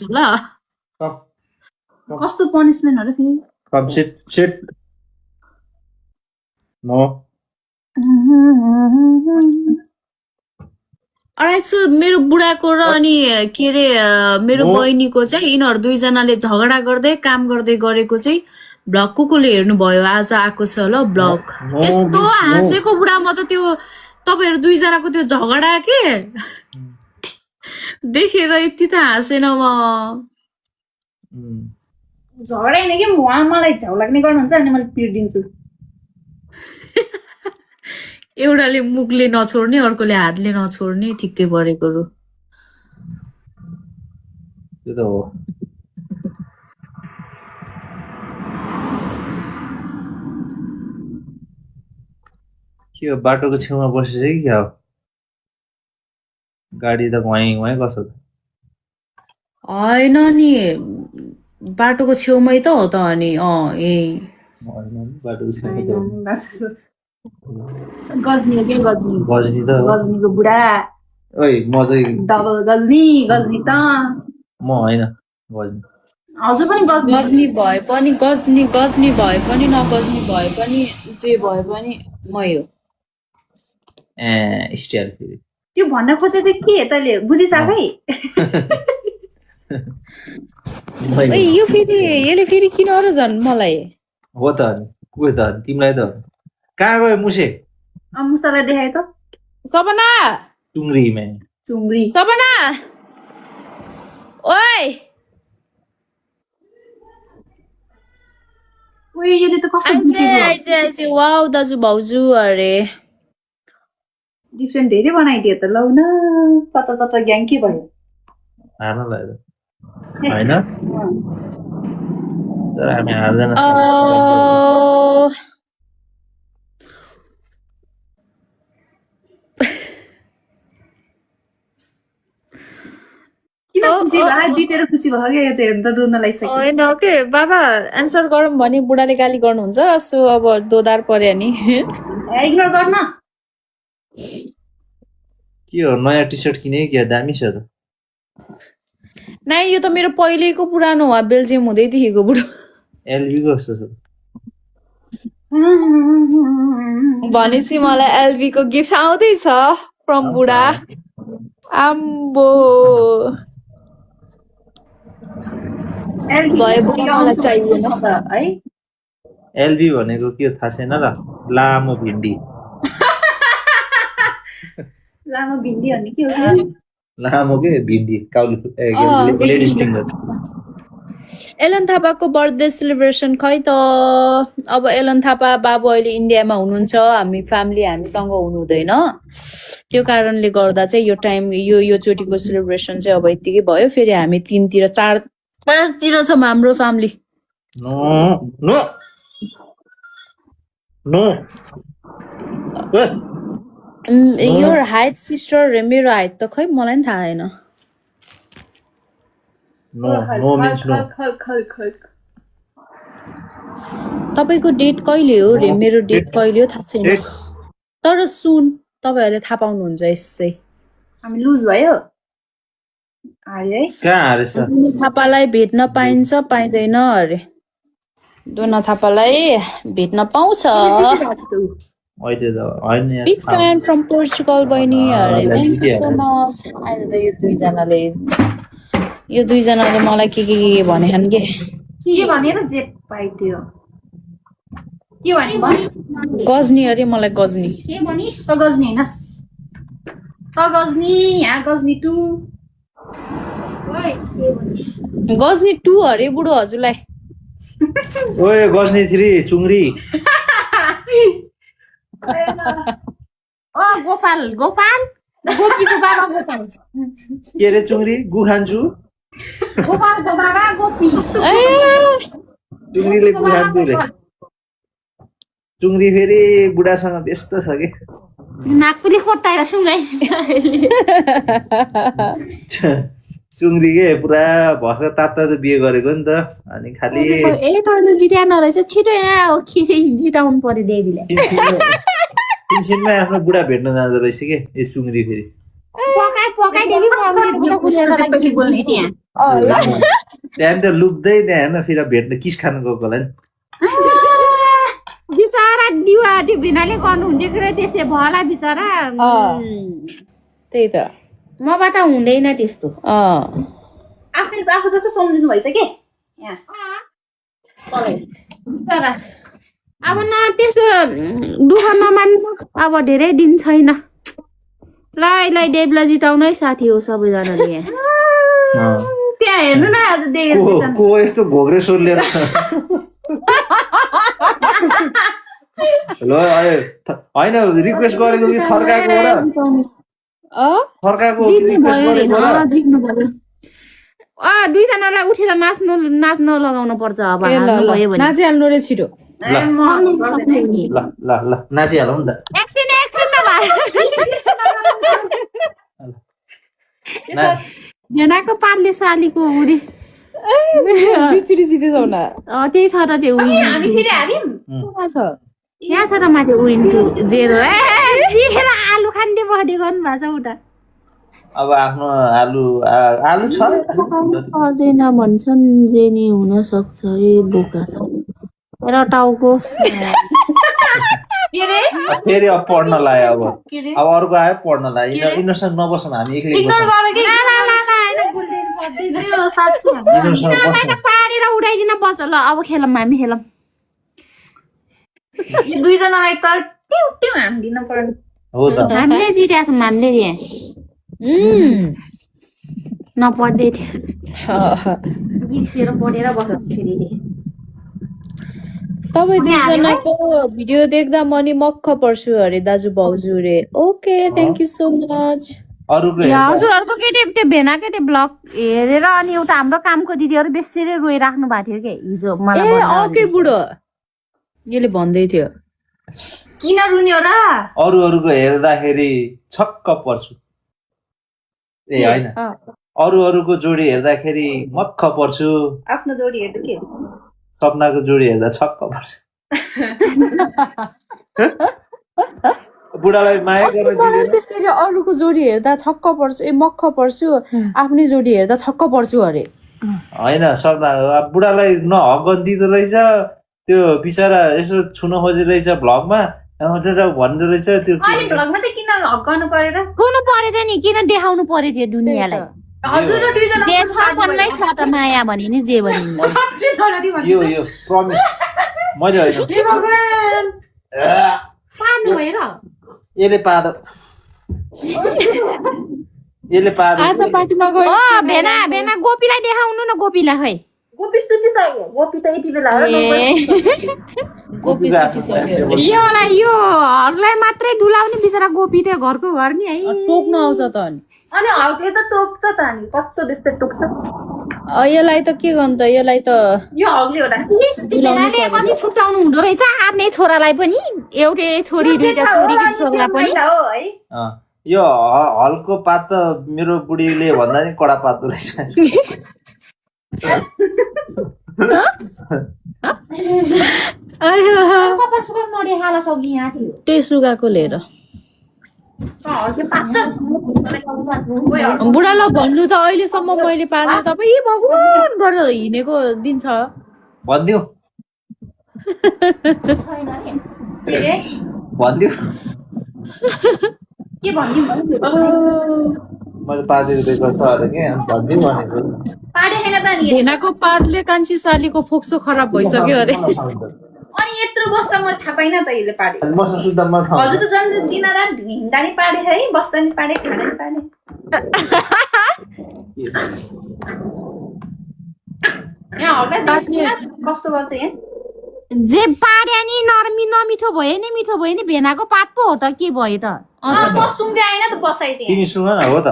गर्छु ल कस्तो पनिशमेन्टहरु फेरि Come sit. No. All right so मेरो बुढाको र अनि के रे मेरो बहिनीको चाहिँ यिनीहरु दुईजनाले झगडा गर्दै काम गर्दै गरेको चाहिँ ब्लग कुकुले हेर्नु भयो आज आएको छ ल ब्लग यस्तो हाँसेको बुढा म त त्यो तपाईहरु दुईजनाको त्यो झगडा के देखेर यति त हाँसेन म झगडा हैन के उहाँ मलाई झ्याउ लाग्ने गर्नुहुन्छ अनि मैले पिर्दिन्छु एउटाले मुखले नछोड्ने अर्कोले हातले नछोड्ने ठिक्कै परेको रु त्यो त हो के हो बाटोको छेउमा बसेछ कि क्या हो गाडी त घुवाइ कसो हैन नि बाटोको छेउमै त हो त अनि बाटोको छेउमा त गजनी के गजनी गजनी त गजनीको बुढा ओइ म चाहिँ डबल गजनी त म हैन गजनी हजुर पनि गजनी भए पनि गजनी भए पनि नगजनी भए पनि जे भए पनि मै हो स्टाइल फेरि त्यो भन्न खोजे त के तैले बुझिसकै ए यो फेरि यसले फेरि किन र झन् मलाई हो त को त तिमीलाई त कहाँ गयो मुसे मुसालाई देखाए त तपना चुङ्ग्री तपना ओइ ओइ यसले त कस्तो आइजे वाउ दाजु भाउजू अरे डिफरेन्ट धेरै बनाइदियो त लौ न चट ग्याङ के भयो हार्न लाग्यो हैन तर हामी हार्दैन किन खुसी भयो जितेर खुसी भयो क्या यो त हेर्न त रुन लागिसक्यो हैन के बाबा एन्सर गरौँ भने बुढाले गाली गर्नुहुन्छ सो अब दोधार पर्यो नि इग्नोर गर्न के हो नयाँ टी-सर्ट किने क्या दामी छ त नाइ यो त मेरो पहिलेको पुरानो हो बेल्जियम हुँदैदेखिको बुढो एलबी को जस्तो छ भनेपछि मलाई एलबी को गिफ्ट आउँदैछ फ्रम बुढा आम्बो मलाई चाहिएन है एलबी भनेको के थाहा छैन र लामो भिन्डी लामो भिन्डी भन्ने के हो लामो के भिन्डी काउली लेडिज फिङ्गर एलन थापाको बर्थडे सेलिब्रेसन खै त अब एलन थापा बाबु अहिले इन्डियामा हुनुहुन्छ हामी फ्यामिली हामीसँग हुनुहुँदैन त्यो कारणले गर्दा चाहिँ यो टाइम यो चोटिको सेलिब्रेसन चाहिँ अब यतिकै भयो फेरि हामी 3 तिर 4 5 तिर छौँ हाम्रो फ्यामिली योर हाइट सिस्टर रे मेरो हाइट त खै मलाई नि थाहा छैन तपाईको डेट कहिले हो रे मेरो डेट कहिले हो थाहा छैन तर सुन तपाईहरुले थाहा पाउनुहुन्छ यसै हामी लुज भयो अरे कहाँ हारेछ थापालाई भेट्न पाइन्छ पाइदैन अरे दोना थापालाई भेट्न पाउँछ अहिले त हैन यार बिग फ्यान फ्रम पोर्चुगल बहिनी अरे थ्यांक यू सो मच अहिले त यो दुईजनाले मलाई के भनेछन् के भनेर जे पाइदियो के भने गजनी अरे मलाई गजनी के भनिस् त गजनी हैनस् त गजनी यहाँ गजनी 2 ओइ के भनिस् गजनी 2 अरे बुढो हजुरलाई ओए गजनी 3 चुङ्ग्री ओ गोपाल गोपीको बाबा गोपाल के रे चुङ्ग्री गु खान्छु गोपालको बाबा गोपी चुङ्ग्रीले गु खान्छु रे चुङ्ग्री फेरि बुढासँग व्यस्त छ के नाक पनि खोटाएर सुँगाइ चुङ्ग्री के पुरा भर्खर तात्ता त बिहे गरेको नि त अनि खाली तैँले जिताउन रहेछ छिटो यहाँ जिताउनु पर्यो देवीलाई टेन्सनमा आफ्नो बुढा भेट्न जाँदो रहेछ के ए चुङ्ग्री फेरि पकाइ देवी त्यहाँ त लुक्दै त्यहाँ हेर्न फेरि भेट्न किस खानु गएको होला नि बिचरा डिवा त्यो भिनाले गर्नुहुन्थ्यो कि त्यसले भला बिचरा त्यही त मबाट हुँदैन त्यस्तो आफू जस्तो सम्झिनु भएछ के बिचरा अब न त्यस्तो दुःख नमान्नु अब धेरै दिन छैन ल देवलाई जिताउनै साथी हो सबैजनाले यहाँ त्यहाँ हेर्नु न आज को यस्तो घोग्रे स्वर लिएर ल होइन रिक्वेस्ट गरेको कि थर्काएको हो र थर्काएको रिक्वेस्ट गरेको हो र दुईजनालाई उठेर नाच्न लगाउनु पर्छ अब हाल्नुभयो भने नाचिहाल्नु रे छिटो ल नाचिहालौँ नि त एकछिन भेनाको पार्ले सालीको उडी बिचुरी जितेछौ न त्यही छ र त्यो यहाँ छ र माथि विन जेरो आलु खान्डे बढी गर्नु भएको छ उता अब आफ्नो आलु छ पर्दैन भन्छन् जे नि हुन सक्छ ए बोका छ र टाउको फेरि अब पढ्न लाग्यो अब अर्को आयो पढ्न लाग्यो यिनीहरूसँग नबस्न हामी एक्लै पारेर उडाइदिन पर्छ ल अब खेलौँ हामी खेलौँ दुईजनालाई त हाम्दिन पर्ने हो त हामीले जितेका छौँ हामीले यहाँ नपढ्दै थियो बिर्सेर पढेर बस्छ फेरि तपाईँ दुईजनाको भिडियो देख्दा म नि मक्ख पर्छु अरे दाजु भाउजू रे okay thank you so much हजुरहरूको केटी त्यो भेनाको त्यो ब्लग हेरेर अनि एउटा हाम्रो कामको दिदीहरू बेसी रोइराख्नु भएको थियो कि हिजो मलाई ओके बुढो यसले भन्दै थियो किन रुन्यो र अरूहरूको हेर्दाखेरि छक्क पर्छु ए होइन अरूहरूको जोडी हेर्दाखेरि मक्ख पर्छु आफ्नो जोडी हेर्दा के सपनाको जोडी हेर्दा छक्क पर्छ बुढालाई माया गर्न दिँदैन त्यसरी अरूको जोडी हेर्दा छक्क पर्छु ए मक्ख पर्छु आफ्नै जोडी हेर्दा छक्क पर्छु अरे होइन सपना बुढालाई हक गर्न दिँदो रहेछ त्यो बिचरा यसो छुन खोजिरहेछ भ्लगमा जाऊ भन्दो रहेछ त्यो भ्लगमा चाहिँ किन हक गर्नु परेर गर्नु परेछ नि किन देखाउनु पर्यो त्यो दुनियाँलाई हजुर दुईजना जे छ भन्नै छ त माया भने नि जे भने यो प्रमिस मैले होइन पार्नु भएर यसले पादो आज पार्टीमा गयो भेना गोपीलाई देखाउनु न गोपीलाई खै गोपी सुतिसक्यो गोपी त यति बेला यो हरलाई मात्रै डुलाउने बिचरा गोपी त घरको घर नि है टोक्न आउँछ त अनि हरले त टोक्छ त नि कस्तो त्यस्तो टोक्छ यसलाई त के गर्नु त यसलाई त यो हगले होला भेनाले कति छुट्याउनु हुँदो रहेछ आफ्नै छोरालाई पनि एउटै छोरी दुईटा छोरीको छोरा पनि यो हलको पात त मेरो बुढीले भन्दा नि कडा पातो रहेछ त्यही सुगाको लिएर बुढालाई भन्नु त अहिलेसम्म मैले पाल्नु तपाईँ भगवान गरेर हिँडेको दिन छ भनिदिउ के भन्दिउ मैले पार्टीको गर्छ अरे के भनिदिउ भनेको भेनाको पातले कान्छी सालीको फोक्सो खराब भइसक्यो अरे अनि यत्रो बस्दा म थाहा पाइन त यसले पाडे हजुर त झन् दिनरात हिँड्दा नि पाडे है बस्दा नि पाडे खाना नि पाडे कस्तो गर्छ यहाँ जे पाड्या नि नमिठो भयो नि मिठो भयो नि भेनाको पात पो हो त के भयो त सुँगे आएन त बसाइ तिमी सुन न हो त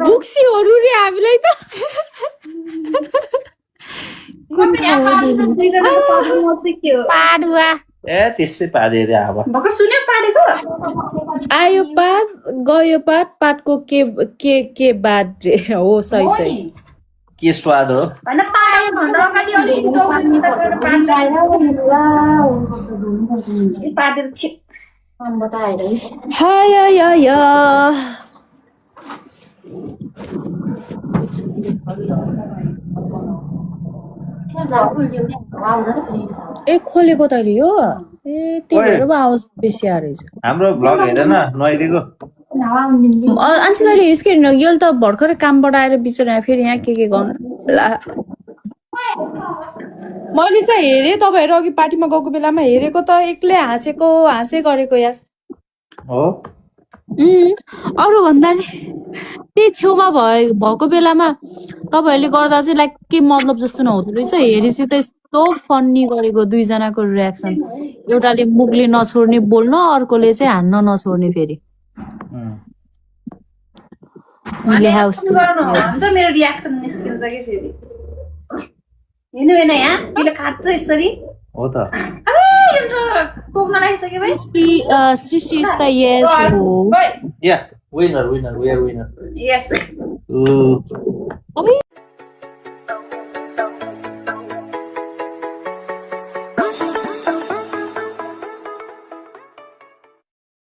बुक्सीहरू रे हामीलाई त पाडुवा ए त्यसै पाडे रे अब भर्खर सुन्यो पाडेको आयो पात गयो पात पातको के बाद रे हो सही के स्वाद हो होइन पायो भन्दा अगाडि अलिकति डौरी गएर पाटेर छिक कामबाट आएर हाया ए खोलेको तैँले यो ए त्यही भएर पो आवाज बेसी आएर हाम्रो भ्लग हेर न नुहाइदिएको अन्सी तैँले हेरिस् कि हेरेन यो त भर्खरै कामबाट आएर बिचरा फेरि यहाँ के गर्नु ला मैले चाहिँ हेरेँ तपाईँहरू अघि पार्टीमा गएको बेलामा हेरेको त एक्लै हाँसे गरेको यार हो अरू भन्दा नि त्यही छेउमा भएको बेलामा तपाईँहरूले गर्दा चाहिँ लाइक के मतलब जस्तो नहुँदो रहेछ हेरेपछि त यस्तो फन्नी गरेको दुईजनाको रियाक्सन एउटाले मुखले नछोड्ने बोल्न अर्कोले चाहिँ हान्न नछोड्ने फेरि हुन्छ मेरो रियाक्सन निस्किन्छ कि फेरि हेर्नु होइन यहाँ त्यसले काट्छ यसरी हो त टोक्न लागिसक्यो भाइ सृष्टि is the yes हो या winner we are winner yes Ooh.